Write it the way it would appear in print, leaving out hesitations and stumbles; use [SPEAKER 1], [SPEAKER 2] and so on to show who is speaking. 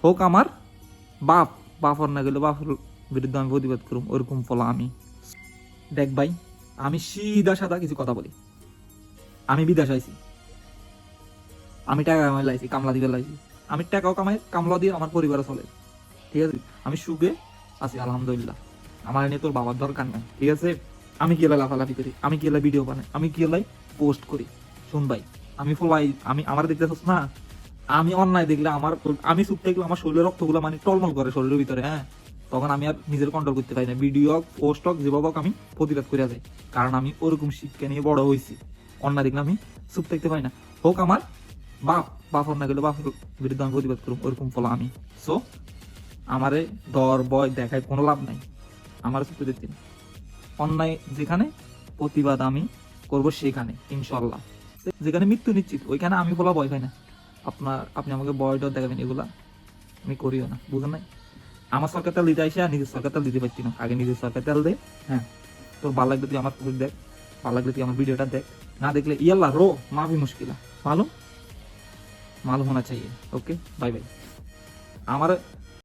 [SPEAKER 1] হোক আমার বাপ, বাপর না গেলে বাপর বিরুদ্ধে আমি প্রতিবাদ করুম, ওরকম ফলা আমি। দেখ ভাই, আমি সিধা সাদা কিছু কথা বলি। আমি বিদেশ আইছি, আমি টাকা কামাই লাইছি, কামলা দিবে লাইছি। আমি টাকাও কামাই, কামলা দিয়ে আমার পরিবার চলে, ঠিক আছে। আমি সুখে আছি আলহামদুলিল্লাহ। আমার নিয়ে তোর বাবার দরকার নাই, ঠিক আছে। আমি কি লাফালাফি করি, আমি কি ভিডিও বানাই, আমি কি পোস্ট করি। শুন ভাই, আমি ফলাই, আমি আমার দেখতেছস না, আমি অন্যায় দেখলে আমি চুপ থাকলে আমার শরীরের রক্তগুলো মানে টলমল করে শরীরের ভিতরে, হ্যাঁ। তখন আমি আর নিজের কন্ট্রোল করতে পারি না, ভিডিও পোস্ট হোক যেভাবে হোক আমি প্রতিবাদ করে যাই। কারণ আমি ওরকম শিক্ষা নিয়ে বড় হয়েছি। অন্যায় দেখলে আমি চুপ থাকতে পারি না। হোক আমার বাপ, বাপর না গেলে বাপের বিরুদ্ধে আমি প্রতিবাদ করুম, ওরকম ফলা আমি। সো আমারে ডর ভয় দেখায় কোনো লাভ নাই, আমার চুপ দিচ্ছি না। অন্যায় যেখানে, প্রতিবাদ আমি করব সেখানে ইনশাল্লাহ। যেখানে মৃত্যু নিশ্চিত ওইখানে আমি বলা ভয় পাই না। আপনি আমাকে ভয় ডর দেখাবেন, এগুলা আমি করিও না, বুঝেন নাই। আমার সরকার তেল দিতে আইসে নিজের সরকার তেল দিতে পারছি না, আগে নিজের সরকার তেল দে। হ্যাঁ, তোর ভালো লাগলে তুই আমার পুকুর দেখ, ভালো লাগলে তুই আমার ভিডিওটা দেখ, না দেখলে ইয়াল্লা রো মাফি মুশকিলা। মালুম মালুম হোনা চাইয়ে। ওকে, বাই বাই। আমার